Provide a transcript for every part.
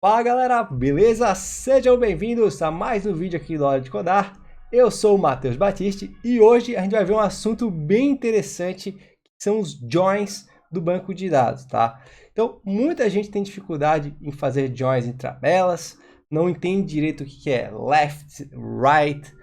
Fala galera, beleza? Sejam bem-vindos a mais um vídeo aqui do Hora de Codar. Eu sou o Matheus Batista e hoje a gente vai ver um assunto bem interessante, que são os joins do banco de dados, tá? Então, muita gente tem dificuldade em fazer joins em tabelas, não entende direito o que é left, right,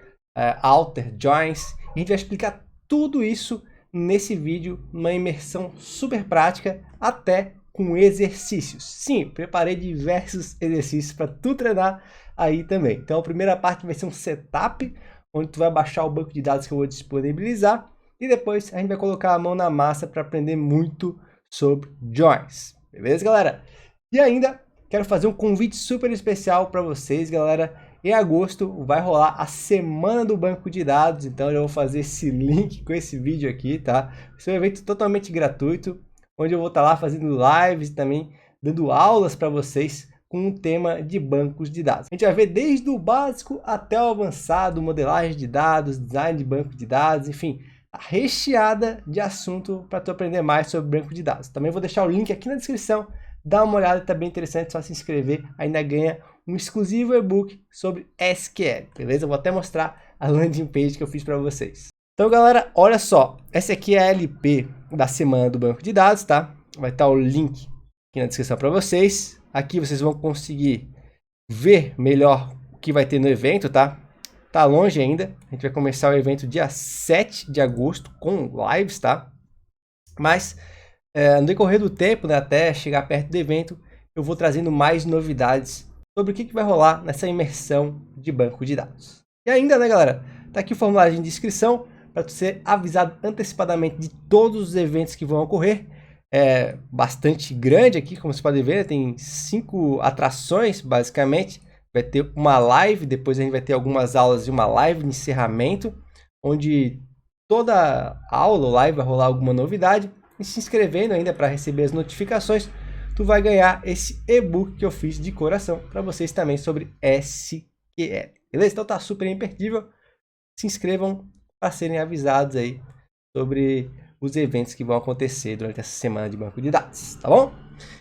outer joins. A gente vai explicar tudo isso nesse vídeo, numa imersão super prática, até com exercícios. Sim, preparei diversos exercícios para tu treinar aí também. Então a primeira parte vai ser um setup, onde tu vai baixar o banco de dados que eu vou disponibilizar e depois a gente vai colocar a mão na massa para aprender muito sobre joins. Beleza, galera? E ainda quero fazer um convite super especial para vocês, galera. Em agosto vai rolar a semana do banco de dados, então eu vou fazer esse link com esse vídeo aqui, tá? Esse é um evento totalmente gratuito, onde eu vou estar lá fazendo lives e também dando aulas para vocês com um tema de bancos de dados. A gente vai ver desde o básico até o avançado, modelagem de dados, design de banco de dados, enfim, tá recheada de assunto para tu aprender mais sobre banco de dados. Também vou deixar o link aqui na descrição, dá uma olhada, tá bem interessante, só se inscrever, ainda ganha um exclusivo e-book sobre SQL, beleza? Eu vou até mostrar a landing page que eu fiz para vocês. Então, galera, olha só, essa aqui é a LP da semana do banco de dados, tá? Vai estar o link aqui na descrição para vocês. Aqui vocês vão conseguir ver melhor o que vai ter no evento, tá? Tá longe ainda. A gente vai começar o evento dia 7 de agosto com lives, tá? Mas no decorrer do tempo, né, até chegar perto do evento, eu vou trazendo mais novidades sobre o que vai rolar nessa imersão de banco de dados. E ainda, né, galera? Tá aqui o formulário de inscrição para ser avisado antecipadamente de todos os eventos que vão ocorrer. É bastante grande aqui, como você pode ver, tem 5 atrações, basicamente. Vai ter uma live, depois a gente vai ter algumas aulas e uma live de encerramento, onde toda aula ou live vai rolar alguma novidade. E se inscrevendo ainda para receber as notificações, tu vai ganhar esse e-book que eu fiz de coração para vocês também sobre SQL. Beleza? Então tá super imperdível. Se inscrevam para serem avisados aí sobre os eventos que vão acontecer durante essa semana de banco de dados, tá bom?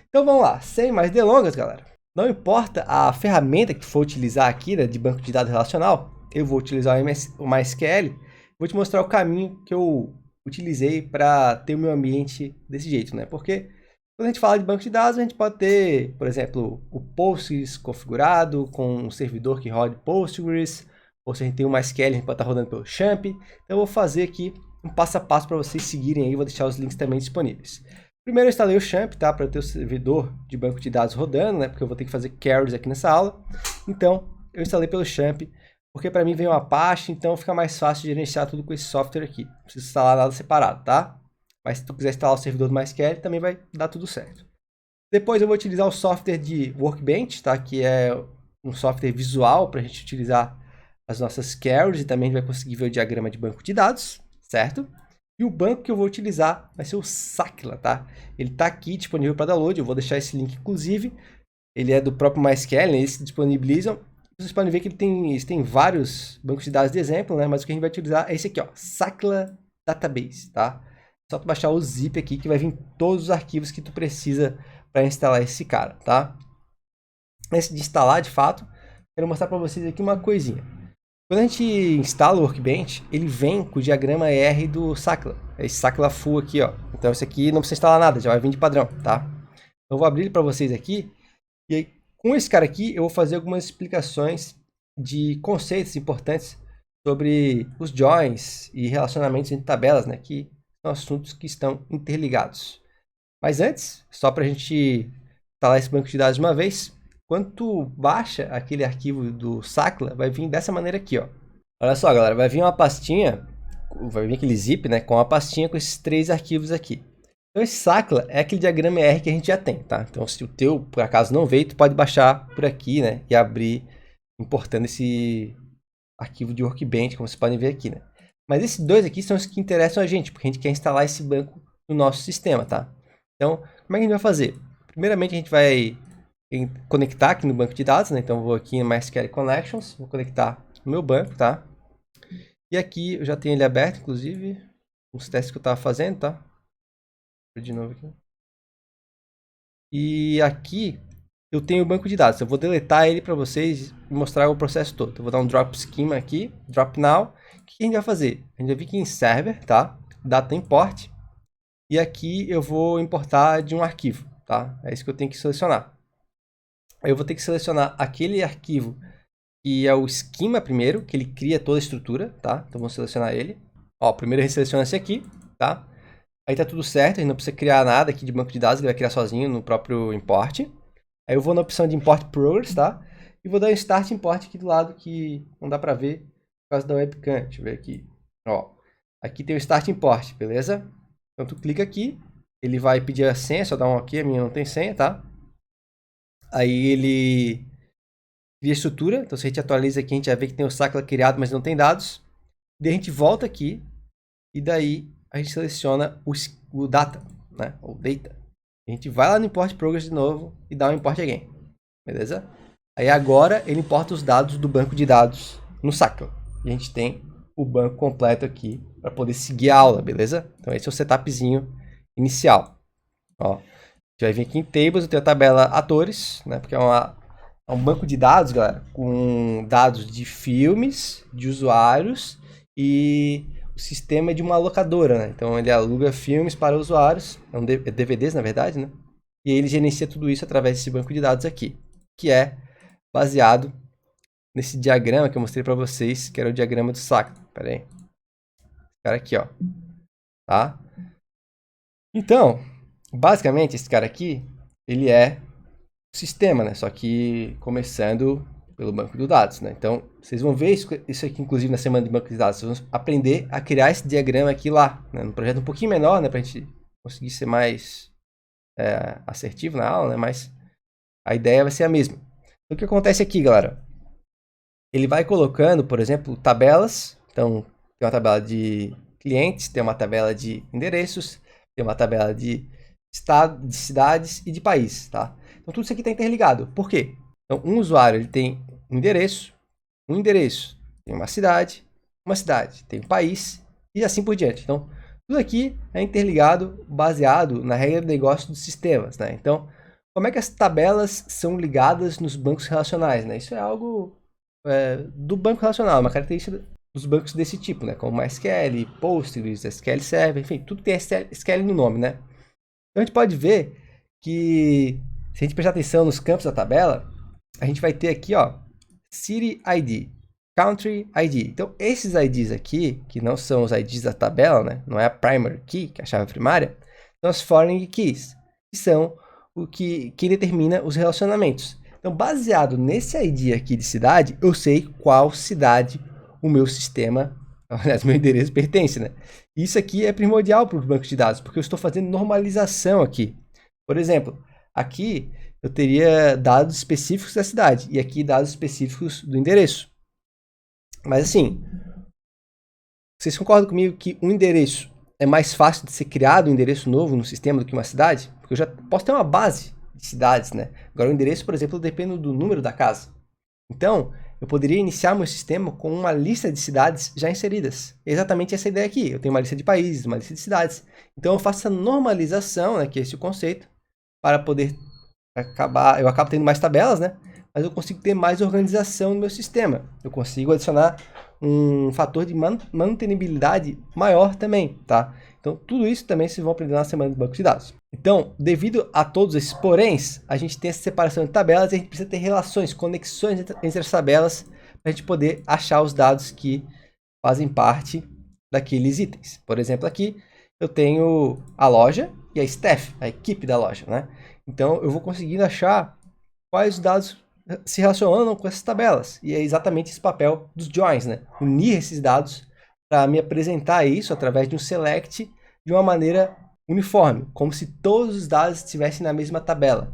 Então vamos lá, sem mais delongas, galera. Não importa a ferramenta que for utilizar aqui, né, de banco de dados relacional, eu vou utilizar o MySQL, vou te mostrar o caminho que eu utilizei para ter o meu ambiente desse jeito, né? Porque quando a gente fala de banco de dados, a gente pode ter, por exemplo, o Postgres configurado com um servidor que roda Postgres, ou se a gente tem um MySQL, a gente pode estar rodando pelo Champ. Então eu vou fazer aqui um passo a passo para vocês seguirem aí, vou deixar os links também disponíveis. Primeiro eu instalei o Champ, tá? Para ter o servidor de banco de dados rodando, né? Porque eu vou ter que fazer carries aqui nessa aula. Então eu instalei pelo Champ, porque para mim vem o Apache, então fica mais fácil de gerenciar tudo com esse software aqui. Não precisa instalar nada separado, tá? Mas se tu quiser instalar o servidor do MySQL, também vai dar tudo certo. Depois eu vou utilizar o software de Workbench, tá? Que é um software visual para a gente utilizar as nossas carries e também a gente vai conseguir ver o diagrama de banco de dados, certo? E o banco que eu vou utilizar vai ser o Sakla, tá? Ele está aqui disponível para download, eu vou deixar esse link inclusive. Ele é do próprio MySQL, né? Eles se disponibilizam. Vocês podem ver que ele tem vários bancos de dados de exemplo, né? Mas o que a gente vai utilizar é esse aqui, ó, Sakla Database, tá? Só tu baixar o zip aqui que vai vir todos os arquivos que tu precisa para instalar esse cara, tá? Antes de instalar, de fato, quero mostrar para vocês aqui uma coisinha. Quando a gente instala o Workbench, ele vem com o diagrama R do Sakla. É esse Sakla full aqui, ó. Então esse aqui não precisa instalar nada, já vai vir de padrão, tá? Eu vou abrir ele para vocês aqui. E aí, com esse cara aqui, eu vou fazer algumas explicações de conceitos importantes sobre os joins e relacionamentos entre tabelas, né? Que são assuntos que estão interligados. Mas antes, só para a gente instalar esse banco de dados de uma vez, quando tu baixa aquele arquivo do Sakla, vai vir dessa maneira aqui, ó. Olha só, galera, vai vir uma pastinha, vai vir aquele zip, né, com uma pastinha com esses 3 arquivos aqui. Então esse Sakla é aquele diagrama R que a gente já tem, tá? Então se o teu, por acaso, não veio, tu pode baixar por aqui, né, e abrir, importando esse arquivo de Workbench, como vocês podem ver aqui, né. Mas esses 2 aqui são os que interessam a gente, porque a gente quer instalar esse banco no nosso sistema, tá? Então, como é que a gente vai fazer? Primeiramente, a gente vai conectar aqui no banco de dados, né? Então, eu vou aqui em MySQL Connections, vou conectar no meu banco, tá? E aqui, eu já tenho ele aberto, inclusive, os testes que eu estava fazendo, tá? Vou de novo aqui. E aqui, eu tenho o banco de dados. Eu vou deletar ele para vocês e mostrar o processo todo. Eu vou dar um drop schema aqui, drop now. O que a gente vai fazer? A gente vai vir aqui em server, tá? Data import. E aqui eu vou importar de um arquivo, tá? É isso que eu tenho que selecionar. Eu vou ter que selecionar aquele arquivo que é o schema primeiro, que ele cria toda a estrutura, tá? Então vamos selecionar ele. Ó, primeiro a gente seleciona esse aqui, tá? Aí tá tudo certo, a gente não precisa criar nada aqui de banco de dados, ele vai criar sozinho no próprio import. Aí eu vou na opção de import progress, tá? E vou dar um start import aqui do lado que não dá pra ver por causa da webcam. Deixa eu ver aqui. Ó, aqui tem o start import, beleza? Então tu clica aqui, ele vai pedir a senha, só dá um OK, a minha não tem senha, tá? Aí ele cria estrutura, então se a gente atualiza aqui, a gente vai ver que tem o Sacla criado, mas não tem dados. Daí a gente volta aqui, e daí a gente seleciona o data, né? Ou data. A gente vai lá no import progress de novo e dá um import again, beleza? Aí agora ele importa os dados do banco de dados no Sacla. E a gente tem o banco completo aqui para poder seguir a aula, beleza? Então esse é o setupzinho inicial. Ó, a gente vai vir aqui em Tables, eu tenho a tabela atores, né? Porque é um banco de dados, galera, com dados de filmes, de usuários e o sistema é de uma locadora, né? Então ele aluga filmes para usuários, é DVDs na verdade, né? E ele gerencia tudo isso através desse banco de dados aqui, que é baseado nesse diagrama que eu mostrei para vocês, que era o diagrama do Sacla. Pera aí. Esse cara aqui, ó. Tá? Então, basicamente, esse cara aqui, ele é o sistema, né? Só que começando pelo banco de dados, né? Então, vocês vão ver isso aqui, inclusive, na semana de banco de dados. Vocês vão aprender a criar esse diagrama aqui lá, né? Num projeto um pouquinho menor, né? Pra gente conseguir ser mais assertivo na aula, né? Mas a ideia vai ser a mesma. Então, o que acontece aqui, galera? Ele vai colocando, por exemplo, tabelas. Então, tem uma tabela de clientes, tem uma tabela de endereços, tem uma tabela de estado, de cidades e de país, tá? Então, tudo isso aqui está interligado. Por quê? Então, um usuário ele tem um endereço, tem uma cidade, tem um país e assim por diante. Então, tudo aqui é interligado, baseado na regra de negócio dos sistemas, né? Então, como é que as tabelas são ligadas nos bancos relacionais, né? Isso é algo do banco relacional, uma característica dos bancos desse tipo, né? Como MySQL, Postgres, SQL Server, enfim, tudo tem SQL no nome, né? Então, a gente pode ver que, se a gente prestar atenção nos campos da tabela, a gente vai ter aqui, ó, City ID, Country ID. Então, esses IDs aqui, que não são os IDs da tabela, né? Não é a primary key, que é a chave primária, são as foreign keys, que são o que determina os relacionamentos. Então, baseado nesse ID aqui de cidade, eu sei qual cidade o meu sistema, aliás, meu endereço pertence, né? Isso aqui é primordial para os bancos de dados, porque eu estou fazendo normalização aqui. Por exemplo, aqui eu teria dados específicos da cidade e aqui dados específicos do endereço. Mas assim, vocês concordam comigo que um endereço é mais fácil de ser criado um endereço novo no sistema do que uma cidade? Porque eu já posso ter uma base de cidades, né? Agora o endereço, por exemplo, depende do número da casa. Então, eu poderia iniciar meu sistema com uma lista de cidades já inseridas. É exatamente essa ideia aqui. Eu tenho uma lista de países, uma lista de cidades. Então, eu faço essa normalização, né, que é esse o conceito, para poder eu acabo tendo mais tabelas, né? Mas eu consigo ter mais organização no meu sistema. Eu consigo adicionar um fator de mantenibilidade maior também, tá? Então, tudo isso também vocês vão aprender na semana de banco de dados. Então, devido a todos esses poréns, a gente tem essa separação de tabelas e a gente precisa ter relações, conexões entre as tabelas para a gente poder achar os dados que fazem parte daqueles itens. Por exemplo, aqui eu tenho a loja e a staff, a equipe da loja, né? Então, eu vou conseguindo achar quais dados se relacionam com essas tabelas. E é exatamente esse papel dos joins, né? Unir esses dados para me apresentar isso através de um select de uma maneira uniforme, como se todos os dados estivessem na mesma tabela.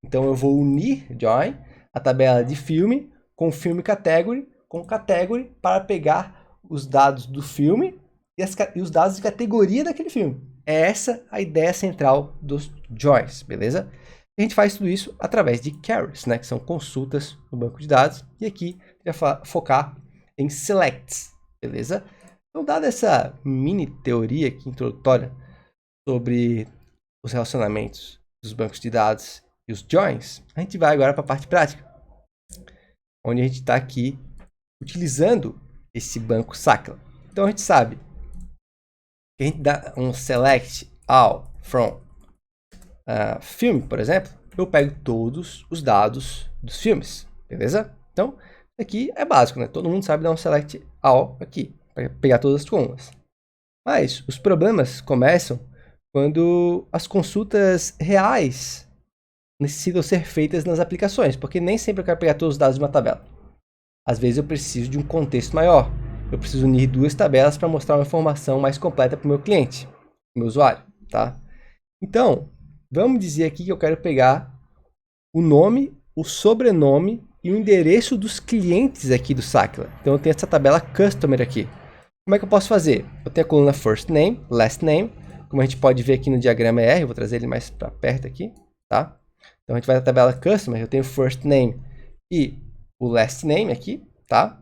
Então, eu vou unir, join, a tabela de filme com filme category, com category, para pegar os dados do filme e os dados de categoria daquele filme. É essa a ideia central dos joins, beleza? A gente faz tudo isso através de queries, né, que são consultas no banco de dados. E aqui eu vou focar em selects, beleza? Então, dada essa mini teoria aqui introdutória sobre os relacionamentos dos bancos de dados e os joins, a gente vai agora para a parte prática, onde a gente está aqui utilizando esse banco Sacla. Então a gente sabe que a gente dá um select all from filme, por exemplo, eu pego todos os dados dos filmes, beleza? Então, aqui é básico, né? Todo mundo sabe dar um select all aqui, para pegar todas as colunas. Mas os problemas começam quando as consultas reais necessitam ser feitas nas aplicações, porque nem sempre eu quero pegar todos os dados de uma tabela. Às vezes eu preciso de um contexto maior. Eu preciso unir duas tabelas para mostrar uma informação mais completa para o meu cliente, para o meu usuário, tá? Então, vamos dizer aqui que eu quero pegar o nome, o sobrenome e o endereço dos clientes aqui do Sacla. Então eu tenho essa tabela Customer aqui. Como é que eu posso fazer? Eu tenho a coluna First Name, Last Name, como a gente pode ver aqui no diagrama R, eu vou trazer ele mais para perto aqui, tá? Então a gente vai na tabela Customer, eu tenho First Name e o Last Name aqui, tá?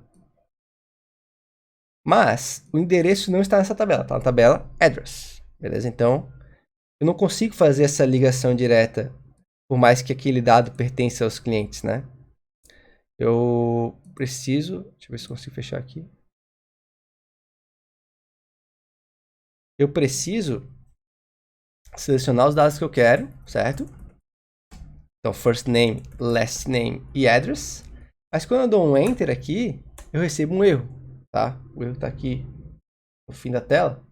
Mas o endereço não está nessa tabela, está na tabela Address, beleza? Então eu não consigo fazer essa ligação direta, por mais que aquele dado pertença aos clientes, né? Eu preciso, deixa eu ver se consigo fechar aqui. Eu preciso selecionar os dados que eu quero, certo? Então, first name, last name e address. Mas quando eu dou um enter aqui, eu recebo um erro, tá? O erro está aqui no fim da tela.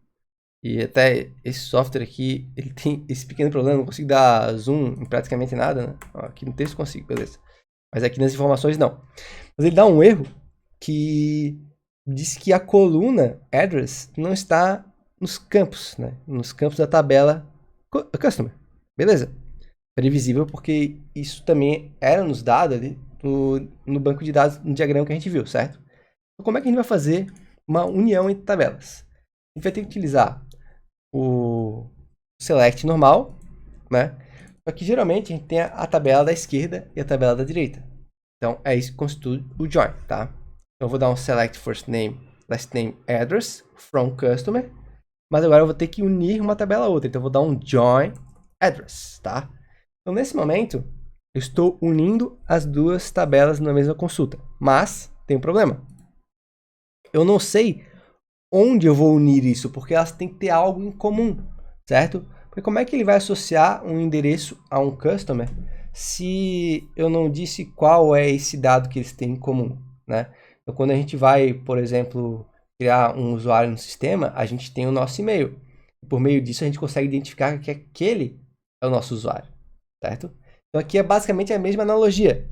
E até esse software aqui, ele tem esse pequeno problema, não consigo dar zoom em praticamente nada, né? Ó, aqui no texto consigo, beleza. Mas aqui nas informações não. Mas ele dá um erro que diz que a coluna address não está nos campos, né? Nos campos da tabela customer, beleza? Previsível porque isso também era nos dados ali no banco de dados, no diagrama que a gente viu, certo? Então, como é que a gente vai fazer uma união entre tabelas? A gente vai ter que utilizar o select normal, né? Só que geralmente a gente tem a tabela da esquerda e a tabela da direita. Então é isso que constitui o join, tá? Então eu vou dar um select first name, last name, address from customer, mas agora eu vou ter que unir uma tabela a outra. Então eu vou dar um join address, tá? Então nesse momento eu estou unindo as duas tabelas na mesma consulta, mas tem um problema. Eu não sei onde eu vou unir isso, porque elas têm que ter algo em comum, certo? Porque como é que ele vai associar um endereço a um customer se eu não disse qual é esse dado que eles têm em comum, né? Então, quando a gente vai, por exemplo, criar um usuário no sistema, a gente tem o nosso e-mail. Por meio disso, a gente consegue identificar que aquele é o nosso usuário, certo? Então, aqui é basicamente a mesma analogia.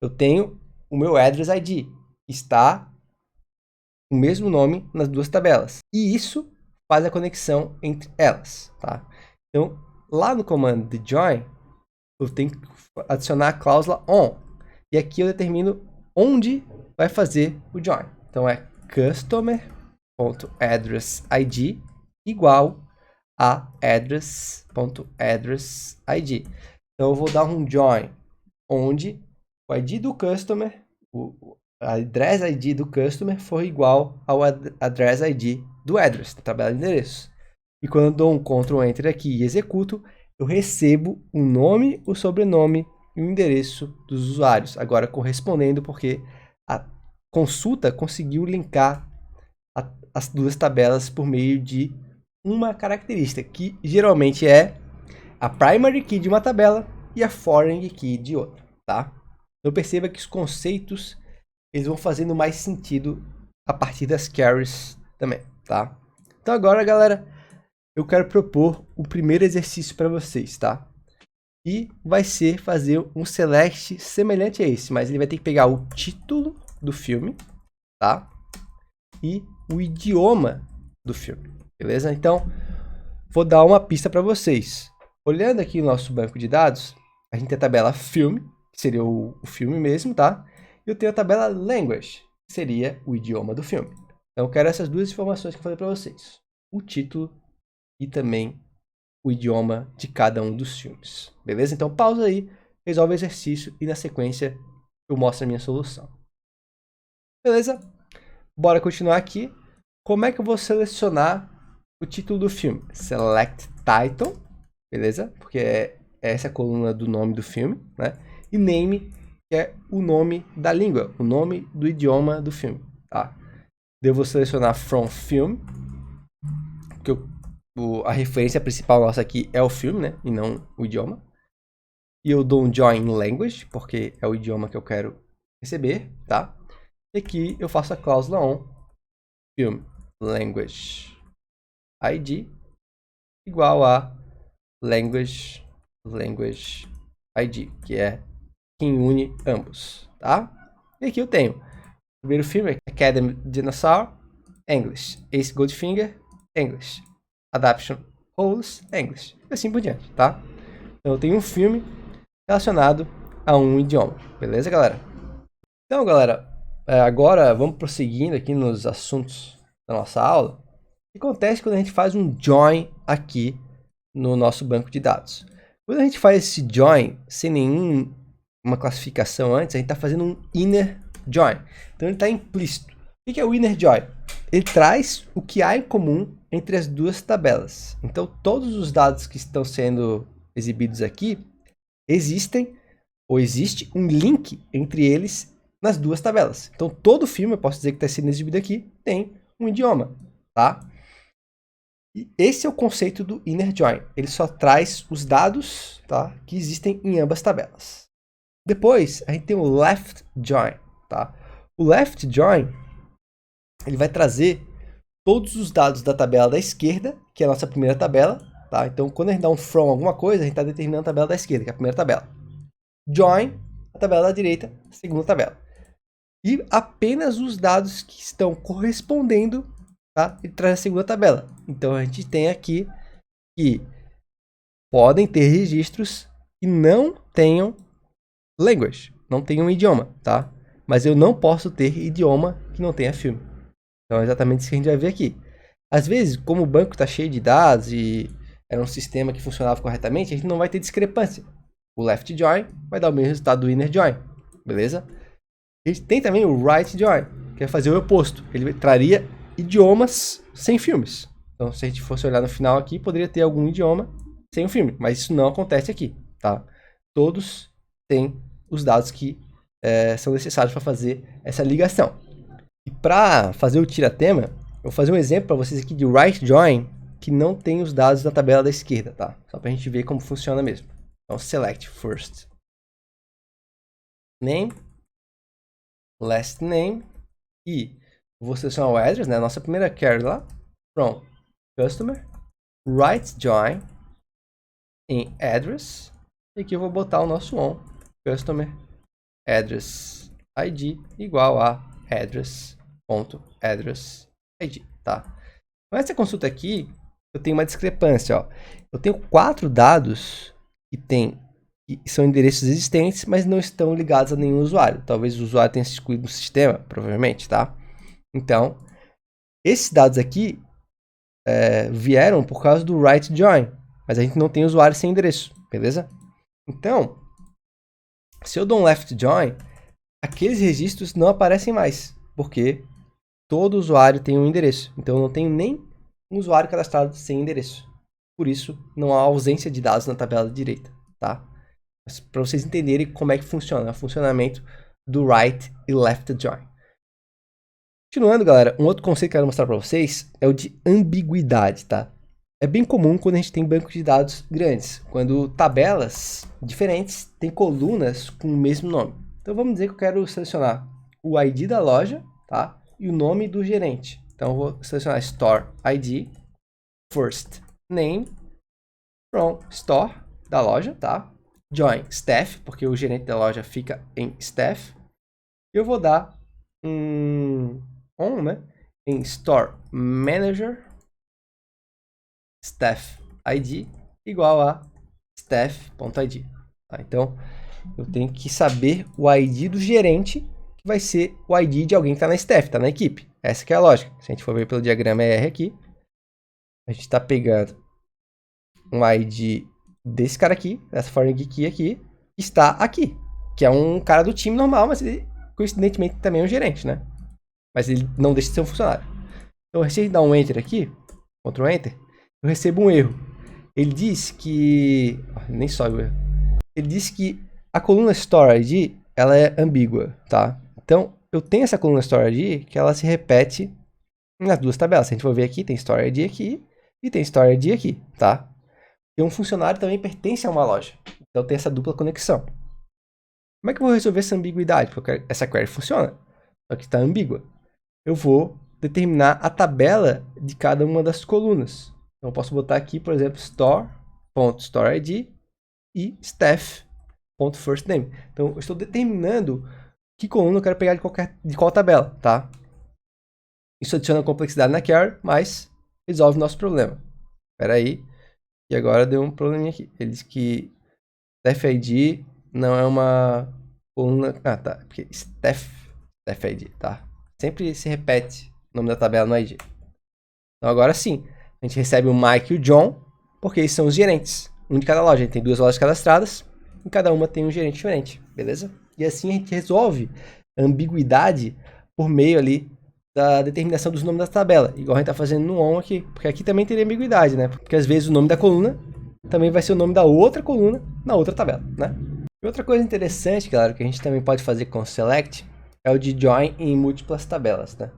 Eu tenho o meu address ID, que está o mesmo nome nas duas tabelas. E isso faz a conexão entre elas, tá? Então, lá no comando de join, eu tenho que adicionar a cláusula on. E aqui eu determino onde vai fazer o join. Então, é customer.addressID igual a address.addressID. Então, eu vou dar um join onde o ID do customer, a address ID do customer for igual ao address ID do address, da tabela de endereços. E quando eu dou um Ctrl Enter aqui e executo, eu recebo o nome, o sobrenome e o endereço dos usuários. Agora correspondendo porque a consulta conseguiu linkar as duas tabelas por meio de uma característica, que geralmente é a primary key de uma tabela e a foreign key de outra, tá? Então perceba que os conceitos eles vão fazendo mais sentido a partir das carries também, tá? Então agora, galera, eu quero propor o primeiro exercício para vocês, tá? E vai ser fazer um select semelhante a esse, mas ele vai ter que pegar o título do filme, tá? E o idioma do filme, beleza? Então, vou dar uma pista para vocês. Olhando aqui o nosso banco de dados, a gente tem a tabela filme, que seria o filme mesmo, tá? E eu tenho a tabela language, que seria o idioma do filme. Então, eu quero essas duas informações que eu falei para vocês. O título e também o idioma de cada um dos filmes. Beleza? Então, pausa aí, resolve o exercício e na sequência eu mostro a minha solução. Beleza? Bora continuar aqui. Como é que eu vou selecionar o título do filme? Select Title, beleza? Porque é essa coluna do nome do filme, né? E name, que é o nome da língua, o nome do idioma do filme, tá? Eu vou selecionar from film, porque a referência principal nossa aqui é o filme, né? E não o idioma. E eu dou um join language, porque é o idioma que eu quero receber, tá? E aqui eu faço a cláusula on, film language ID igual a language ID, que é quem une ambos, tá? E aqui eu tenho o primeiro filme, Academy Dinosaur, English. Ace Goldfinger, English. Adaption Holes, English. E assim por diante, tá? Então eu tenho um filme relacionado a um idioma. Beleza, galera? Então, galera, agora vamos prosseguindo aqui nos assuntos da nossa aula. O que acontece quando a gente faz um join aqui no nosso banco de dados? Quando a gente faz esse join sem nenhuma classificação antes, a gente está fazendo um inner join. Então ele está implícito. O que é o inner join? Ele traz o que há em comum entre as duas tabelas. Então todos os dados que estão sendo exibidos aqui existe um link entre eles nas duas tabelas. Então todo filme, eu posso dizer que está sendo exibido aqui, tem um idioma, tá? E esse é o conceito do inner join. Ele só traz os dados, tá, que existem em ambas tabelas. Depois, a gente tem o left join, tá? O left join, ele vai trazer todos os dados da tabela da esquerda, que é a nossa primeira tabela, tá? Então, quando a gente dá um from alguma coisa, a gente está determinando a tabela da esquerda, que é a primeira tabela. Join, a tabela da direita, a segunda tabela. E apenas os dados que estão correspondendo, tá? Ele traz a segunda tabela. Então, a gente tem aqui que podem ter registros que não tenham language, não tenham idioma, tá? Mas eu não posso ter idioma que não tenha filme. Então, é exatamente isso que a gente vai ver aqui. Às vezes, como o banco está cheio de dados e era um sistema que funcionava corretamente, a gente não vai ter discrepância. O left join vai dar o mesmo resultado do inner join, beleza? A gente tem também o right join, que é fazer o oposto. Ele traria idiomas sem filmes. Então, se a gente fosse olhar no final aqui, poderia ter algum idioma sem o filme, mas isso não acontece aqui, tá? Todos têm os dados que são necessários para fazer essa ligação. E para fazer o tira-tema, eu vou fazer um exemplo para vocês aqui de right join que não tem os dados da tabela da esquerda, tá? Só para a gente ver como funciona mesmo. Então, select first name, last name e vou selecionar o address, né? Nossa primeira query lá, from customer, right join em address, e aqui eu vou botar o nosso on, customer address id igual a address.address.id, tá? Com essa consulta aqui, eu tenho uma discrepância, ó. Eu tenho 4 dados que são endereços existentes, mas não estão ligados a nenhum usuário. Talvez o usuário tenha se excluído do sistema, provavelmente, tá? Então, esses dados aqui vieram por causa do right join, mas a gente não tem usuário sem endereço, beleza? Então, se eu dou um left join, aqueles registros não aparecem mais, porque todo usuário tem um endereço. Então, eu não tenho nem um usuário cadastrado sem endereço. Por isso, não há ausência de dados na tabela direita, tá? Para vocês entenderem como é que funciona o funcionamento do right e left join. Continuando, galera, um outro conceito que eu quero mostrar para vocês é o de ambiguidade, tá? É bem comum quando a gente tem bancos de dados grandes, quando tabelas diferentes têm colunas com o mesmo nome. Então vamos dizer que eu quero selecionar o ID da loja, tá? E o nome do gerente. Então eu vou selecionar Store ID, First Name, From Store, da loja, tá? Join Staff, porque o gerente da loja fica em Staff. E eu vou dar on, né? Em Store Manager, Staff ID igual a staff.id. Tá? Então, eu tenho que saber o ID do gerente, que vai ser o ID de alguém que está na staff, está na equipe. Essa que é a lógica. Se a gente for ver pelo diagrama R aqui, a gente está pegando um ID desse cara aqui, dessa foreign key aqui, que está aqui, que é um cara do time normal, mas ele, coincidentemente, também é um gerente, né? Mas ele não deixa de ser um funcionário. Então, se a gente dá um Enter aqui, Ctrl Enter, eu recebo um erro. Ele diz que... nem sobe. Ele diz que a coluna Store ID, ela é ambígua, tá? Então, eu tenho essa coluna Store ID que ela se repete nas duas tabelas. Se a gente for ver aqui, tem Store ID aqui e tem Store ID aqui, tá? E um funcionário também pertence a uma loja. Então, tem essa dupla conexão. Como é que eu vou resolver essa ambiguidade? Porque essa query funciona, só que está ambígua. Eu vou determinar a tabela de cada uma das colunas. Então, eu posso botar aqui, por exemplo, store.storeid e staff.firstname. Então, eu estou determinando que coluna eu quero pegar de qual tabela, tá? Isso adiciona complexidade na query, mas resolve o nosso problema. Espera aí, e agora deu um probleminha aqui. Ele diz que staff ID não é uma coluna... Ah, tá. Porque staff ID, tá? Sempre se repete o nome da tabela no ID. Então agora sim, a gente recebe o Mike e o John, porque eles são os gerentes. Um de cada loja. A gente tem 2 lojas cadastradas, e cada uma tem um gerente diferente, beleza? E assim a gente resolve a ambiguidade por meio ali da determinação dos nomes da tabela. Igual a gente tá fazendo no ON aqui. Porque aqui também teria ambiguidade, né? Porque às vezes o nome da coluna também vai ser o nome da outra coluna na outra tabela, né? E outra coisa interessante, galera, que a gente também pode fazer com o select é o de join em múltiplas tabelas, né?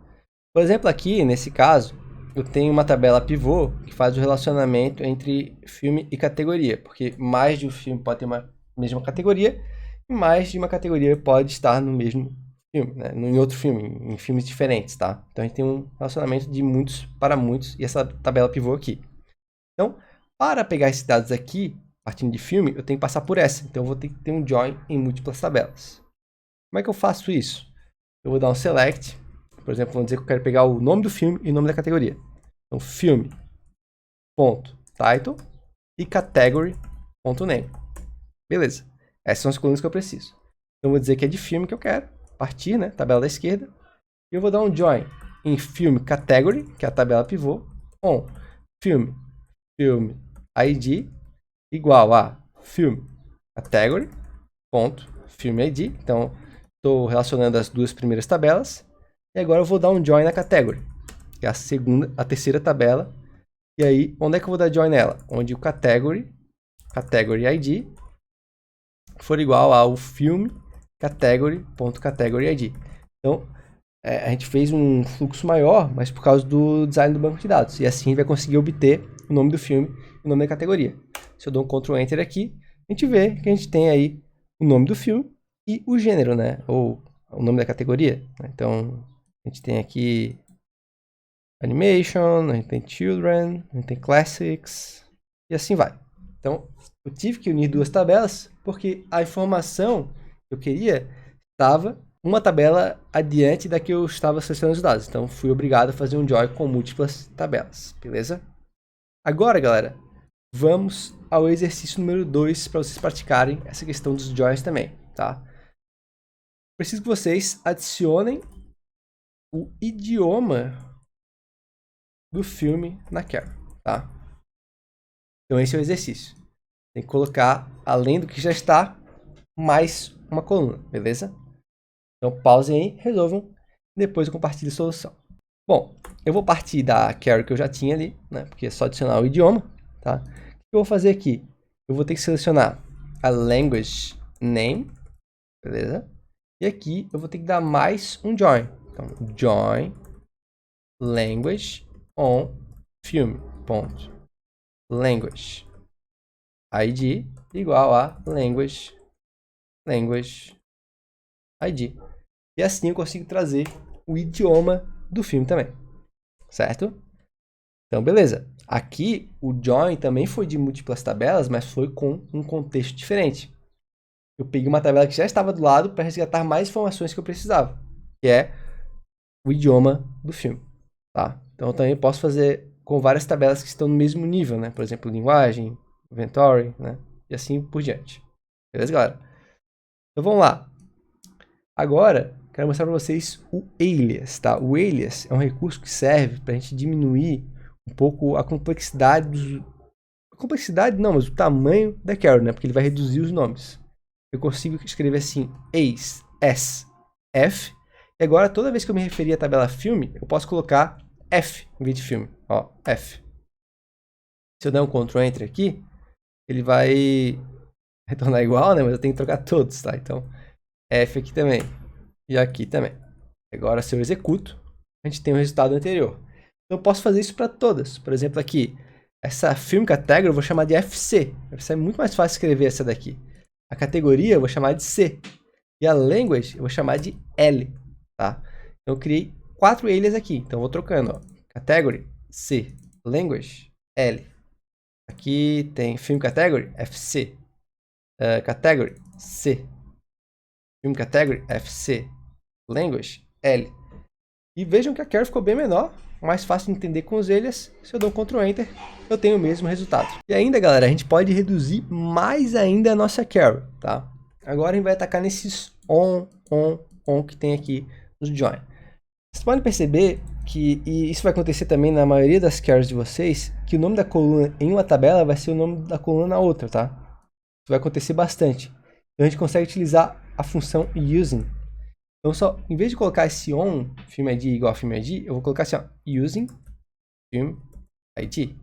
Por exemplo, aqui, nesse caso, eu tenho uma tabela pivô que faz o relacionamento entre filme e categoria, porque mais de um filme pode ter uma mesma categoria e mais de uma categoria pode estar no mesmo filme, né? Em outro filme, em filmes diferentes, tá? Então a gente tem um relacionamento de muitos para muitos e essa tabela pivô aqui. Então, para pegar esses dados aqui, partindo de filme, eu tenho que passar por essa. Então, eu vou ter que ter um join em múltiplas tabelas. Como é que eu faço isso? Eu vou dar um select. Por exemplo, vamos dizer que eu quero pegar o nome do filme e o nome da categoria. Então, filme.title e category.name. Beleza. Essas são as colunas que eu preciso. Então, eu vou dizer que é de filme que eu quero. Partir, né? Tabela da esquerda. E eu vou dar um join em filme category, que é a tabela pivô, on filme ID igual a filme category ponto filme ID. Então, estou relacionando as duas primeiras tabelas. E agora eu vou dar um join na category, que é a terceira tabela. E aí, onde é que eu vou dar join nela? Onde o category ID for igual ao filme category.category ID. Então, a gente fez um fluxo maior, mas por causa do design do banco de dados. E assim a gente vai conseguir obter o nome do filme e o nome da categoria. Se eu dou um Ctrl Enter aqui, a gente vê que a gente tem aí o nome do filme e o gênero, né? Ou o nome da categoria. Então, a gente tem aqui Animation, a gente tem Children, a gente tem Classics, e assim vai. Então, eu tive que unir duas tabelas, porque a informação que eu queria estava uma tabela adiante da que eu estava selecionando os dados. Então, fui obrigado a fazer um join com múltiplas tabelas, beleza? Agora, galera, vamos ao exercício número 2 para vocês praticarem essa questão dos joins também, tá? Preciso que vocês adicionem o idioma do filme na query, tá? Então, esse é o exercício. Tem que colocar, além do que já está, mais uma coluna, beleza? Então, pausem aí, resolvam, depois eu compartilho a solução. Bom, eu vou partir da query que eu já tinha ali, né? Porque é só adicionar o idioma, tá? O que eu vou fazer aqui? Eu vou ter que selecionar a language name, beleza? E aqui eu vou ter que dar mais um join. Então, join language on film, ponto. Language ID igual a language ID. E assim eu consigo trazer o idioma do filme também, certo? Então, beleza. Aqui, o join também foi de múltiplas tabelas, mas foi com um contexto diferente. Eu peguei uma tabela que já estava do lado para resgatar mais informações que eu precisava, que é o idioma do filme, tá? Então, eu também posso fazer com várias tabelas que estão no mesmo nível, né? Por exemplo, linguagem, inventory, né? E assim por diante. Beleza, galera? Então, vamos lá. Agora, quero mostrar para vocês o alias, tá? O alias é um recurso que serve para a gente diminuir um pouco a complexidade mas o tamanho da query, né? Porque ele vai reduzir os nomes. Eu consigo escrever assim, F, e agora toda vez que eu me referir à tabela filme, eu posso colocar F em vez de filme, ó, F. Se eu der um Ctrl Enter aqui, ele vai retornar igual, né? Mas eu tenho que trocar todos, tá? Então, F aqui também. E aqui também. Agora, se eu executo, a gente tem o resultado anterior. Então, eu posso fazer isso para todas. Por exemplo, aqui, essa Film Category eu vou chamar de FC. FC é muito mais fácil escrever essa daqui. A categoria eu vou chamar de C. E a Language eu vou chamar de L, tá? Então, eu criei 4 alias aqui. Então, eu vou trocando, ó. Category, C. Language, L. Aqui tem Film Category, FC. Category, C. Film Category, FC. Language, L. E vejam que a carry ficou bem menor, mais fácil de entender com os alias. Se eu dou um Ctrl Enter, eu tenho o mesmo resultado. E ainda, galera, a gente pode reduzir mais ainda a nossa carry, tá? Agora a gente vai atacar nesses on que tem aqui nos join. Vocês podem perceber que, e isso vai acontecer também na maioria das carries de vocês, que o nome da coluna em uma tabela vai ser o nome da coluna na outra, tá? Isso vai acontecer bastante. Então a gente consegue utilizar a função using. Então, só, em vez de colocar esse on, film ID igual a film ID, eu vou colocar assim, ó, using film ID.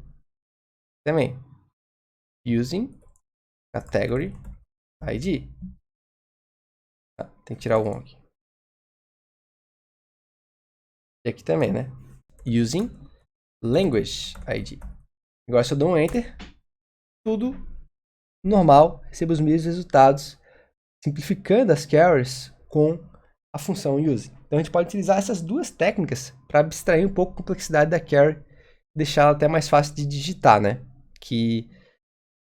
Também. Using category ID. Tá, tem que tirar o on aqui. E aqui também, né? Using language ID. Agora, se eu dou um enter, tudo normal, recebo os mesmos resultados, simplificando as carries com a função use. Então a gente pode utilizar essas duas técnicas para abstrair um pouco a complexidade da carry, deixar ela até mais fácil de digitar, né? Que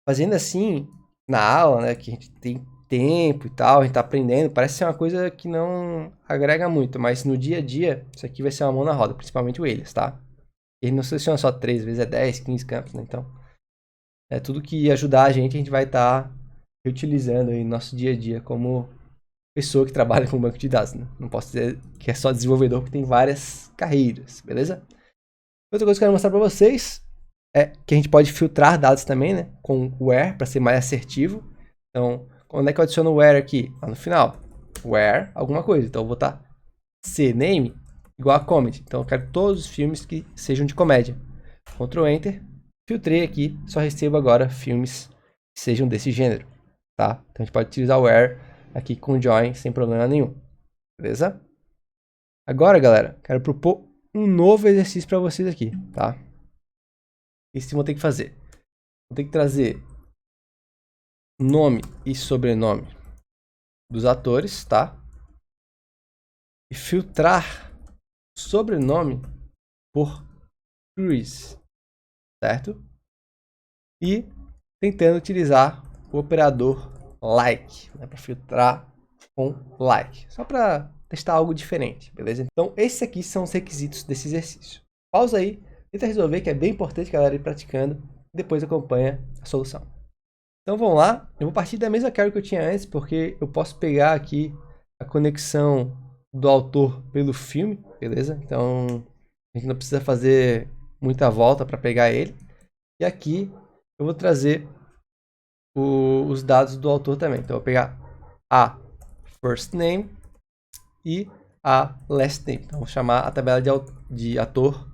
fazendo assim na aula, né, que a gente tem tempo e tal, a gente tá aprendendo, parece ser uma coisa que não agrega muito, mas no dia a dia isso aqui vai ser uma mão na roda, principalmente o alias, tá? Ele não seleciona só 3, às vezes é 10, 15 campos, né? Então, é tudo que ajudar a gente vai estar reutilizando aí no nosso dia a dia como pessoa que trabalha com banco de dados, né? Não posso dizer que é só desenvolvedor, que tem várias carreiras, beleza? Outra coisa que eu quero mostrar para vocês é que a gente pode filtrar dados também, né? Com where, para ser mais assertivo. Então, quando é que eu adiciono o where aqui? Lá no final. Where, alguma coisa. Então, eu vou botar cname igual a comedy. Então, eu quero todos os filmes que sejam de comédia. Ctrl Enter. Filtrei aqui. Só recebo agora filmes que sejam desse gênero, tá? Então, a gente pode utilizar o where aqui com join sem problema nenhum. Beleza? Agora, galera, quero propor um novo exercício para vocês aqui, tá? Isso vão ter que fazer. Vou ter que trazer nome e sobrenome dos atores, tá? E filtrar sobrenome por Chris, certo? E tentando utilizar o operador like, né, para filtrar com like, só para testar algo diferente, beleza? Então, esses aqui são os requisitos desse exercício. Pausa aí, tenta resolver, que é bem importante, galera, ir praticando, e depois acompanha a solução. Então, vamos lá. Eu vou partir da mesma carry que eu tinha antes, porque eu posso pegar aqui a conexão do autor pelo filme, beleza? Então, a gente não precisa fazer muita volta para pegar ele. E aqui eu vou trazer os dados do autor também. Então, eu vou pegar a first name e a last name. Então, vou chamar a tabela de ator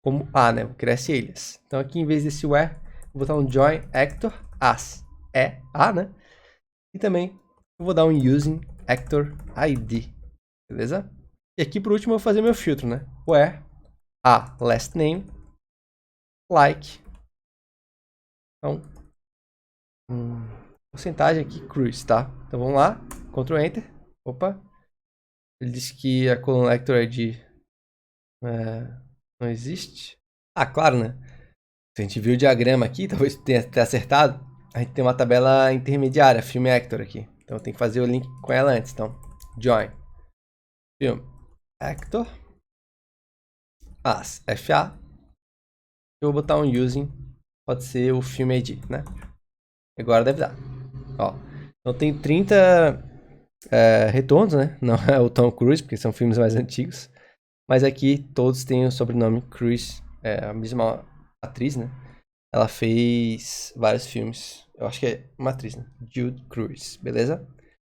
como A, né? Vou criar esse alias. Então, aqui em vez desse where, vou botar um join actor as. É A, né? E também eu vou dar um using actor ID. Beleza? E aqui por último eu vou fazer meu filtro, né? Where a last name like. Então, porcentagem aqui Cruz, tá? Então vamos lá, Ctrl Enter. Opa. Ele disse que a coluna actor ID não existe. Ah, claro, né? Se a gente viu o diagrama aqui, talvez tenha até acertado. A gente tem uma tabela intermediária, Film Actor aqui. Então tem que fazer o link com ela antes. Então, join Film Actor as FA. Eu vou botar um using, pode ser o Film ID, né? Agora deve dar. Ó, então tem 30 retornos, né? Não é o Tom Cruise, porque são filmes mais antigos. Mas aqui todos têm o sobrenome Cruise, a mesma atriz, né? Ela fez vários filmes. Eu acho que é uma atriz, né? Jude Cruz, beleza?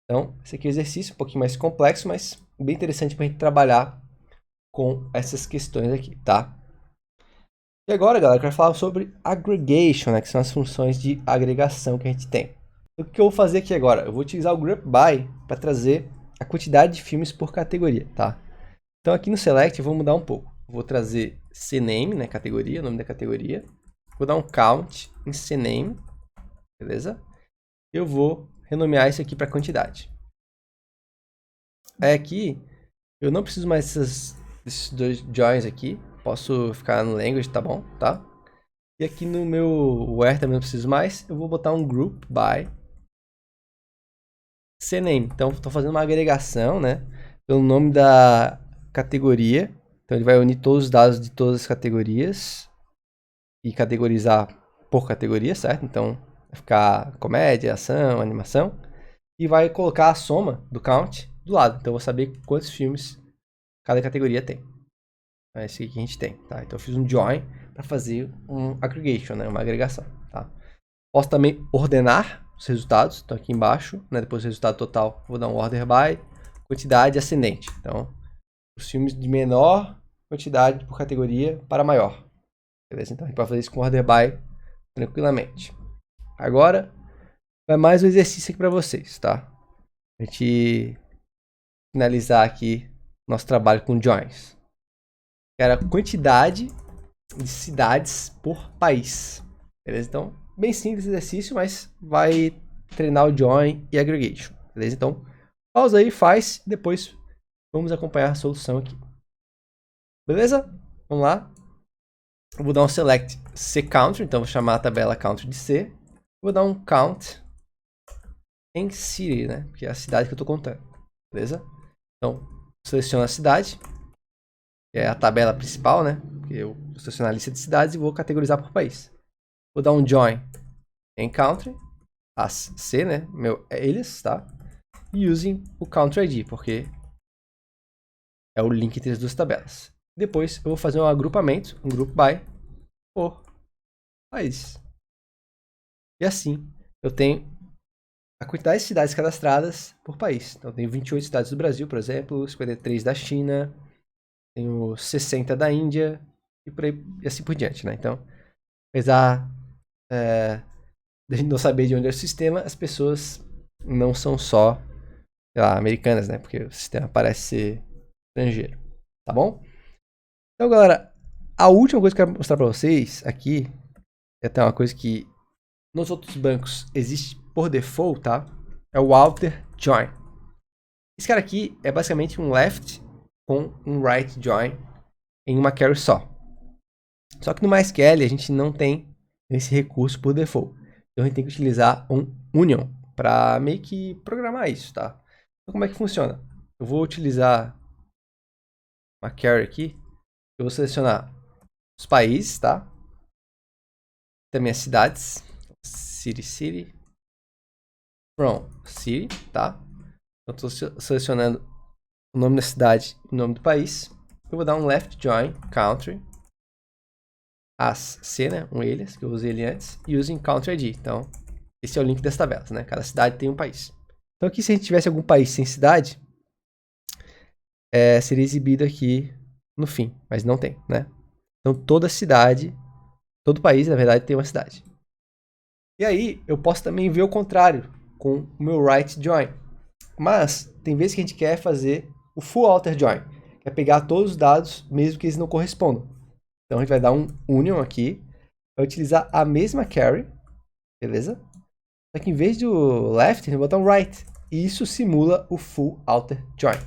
Então, esse aqui é o exercício, um pouquinho mais complexo, mas bem interessante pra gente trabalhar com essas questões aqui, tá? E agora, galera, eu quero falar sobre aggregation, né, que são as funções de agregação que a gente tem. O que eu vou fazer aqui agora? Eu vou utilizar o group by para trazer a quantidade de filmes por categoria, tá? Então aqui no select eu vou mudar um pouco. Eu vou trazer cname, né, categoria, nome da categoria. Vou dar um count em cname, beleza? Eu vou renomear isso aqui para quantidade. Aí aqui eu não preciso mais desses dois joins aqui. Posso ficar no language, tá bom, tá? E aqui no meu where também não preciso mais. Eu vou botar um group by cname. Então estou fazendo uma agregação, né, pelo nome da categoria. Então ele vai unir todos os dados de todas as categorias e categorizar por categoria, certo? Então vai ficar comédia, ação, animação. E vai colocar a soma do count do lado. Então eu vou saber quantos filmes cada categoria tem. É esse aqui que a gente tem, tá? Então eu fiz um join para fazer um aggregation, né? Uma agregação, tá? Posso também ordenar os resultados. Então aqui embaixo, né? Depois do resultado total, vou dar um order by quantidade ascendente. Então os filmes de menor quantidade por categoria para maior. Beleza? Então a gente pode fazer isso com order by tranquilamente. Agora vai mais um exercício aqui para vocês, tá? A gente finalizar aqui nosso trabalho com joins. Era a quantidade de cidades por país. Beleza? Então, bem simples esse exercício, mas vai treinar o join e aggregation. Beleza? Então, pausa aí, faz, e depois vamos acompanhar a solução aqui. Beleza? Vamos lá. Eu vou dar um select C country, então vou chamar a tabela country de C. Vou dar um count em city, né? Que é a cidade que eu estou contando. Beleza? Então, seleciono a cidade, que é a tabela principal, né? Porque eu vou selecionar a lista de cidades e vou categorizar por país. Vou dar um join em country, as C, né? Meu é eles, tá? E using o country ID, porque é o link entre as duas tabelas. Depois eu vou fazer um agrupamento, um group by, por país. E assim eu tenho a quantidade de cidades cadastradas por país. Então, eu tenho 28 cidades do Brasil, por exemplo, 53 da China, tenho 60 da Índia e, por aí, e assim por diante, né? Então, apesar de a gente não saber de onde é o sistema, as pessoas não são só, sei lá, americanas, né? Porque o sistema parece ser estrangeiro, tá bom? Então, galera, a última coisa que eu quero mostrar para vocês aqui é até uma coisa que nos outros bancos existe por default, tá? É o outer join. Esse cara aqui é basicamente um left com um right join em uma carry só. Só que no MySQL a gente não tem esse recurso por default. Então a gente tem que utilizar um union para meio que programar isso, tá? Então como é que funciona? Eu vou utilizar uma carry aqui. Eu vou selecionar os países, tá? Também as cidades. City. From city, tá? Eu estou selecionando o nome da cidade e o nome do país. Eu vou dar um left join country as C, né? Um eles, que eu usei ele antes, e using country ID. Então, esse é o link das tabelas, né? Cada cidade tem um país. Então, aqui, se a gente tivesse algum país sem cidade, seria exibido aqui no fim, mas não tem, né? Então, toda cidade, todo país, na verdade, tem uma cidade. E aí, eu posso também ver o contrário, com o meu right join. Mas, tem vezes que a gente quer fazer o full outer join, que é pegar todos os dados, mesmo que eles não correspondam. Então, a gente vai dar um union aqui, vai utilizar a mesma carry, beleza? Só que em vez do left, a gente vai botar um right. E isso simula o full outer join.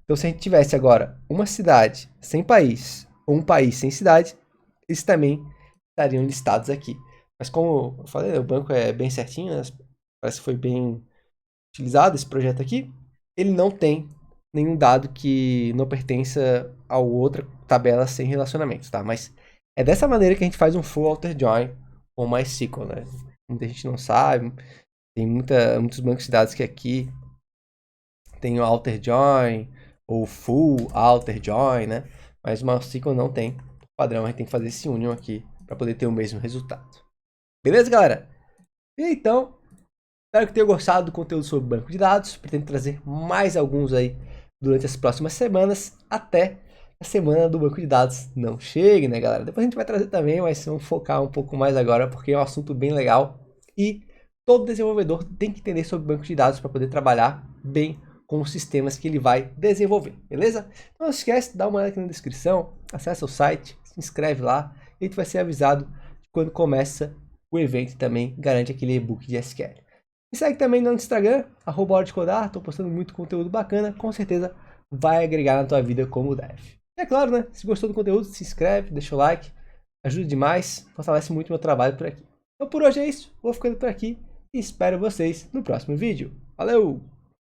Então, se a gente tivesse agora uma cidade sem país, ou um país sem cidade, eles também estariam listados aqui. Mas como eu falei, o banco é bem certinho, né? Parece que foi bem utilizado esse projeto aqui. Ele não tem nenhum dado que não pertença a outra tabela sem relacionamentos, tá? Mas é dessa maneira que a gente faz um full outer join com MySQL, né? Muita gente não sabe, tem muitos bancos de dados que aqui tem o outer join ou full outer join, né? Mas o MySQL não tem padrão, a gente tem que fazer esse union aqui para poder ter o mesmo resultado. Beleza, galera? E então, espero que tenham gostado do conteúdo sobre banco de dados. Pretendo trazer mais alguns aí durante as próximas semanas. Até a semana do banco de dados não chegue, né, galera? Depois a gente vai trazer também, mas vamos focar um pouco mais agora, porque é um assunto bem legal e todo desenvolvedor tem que entender sobre banco de dados para poder trabalhar bem com os sistemas que ele vai desenvolver, beleza? Então não esquece, dá uma olhada aqui na descrição, acessa o site, se inscreve lá e tu vai ser avisado de quando começa o evento e também garante aquele e-book de SQL. Me segue também no Instagram, @HoraDeCodar, estou postando muito conteúdo bacana, com certeza vai agregar na tua vida como deve. E é claro, né? Se gostou do conteúdo, se inscreve, deixa o like, ajuda demais, fortalece muito o meu trabalho por aqui. Então por hoje é isso, vou ficando por aqui e espero vocês no próximo vídeo. Valeu!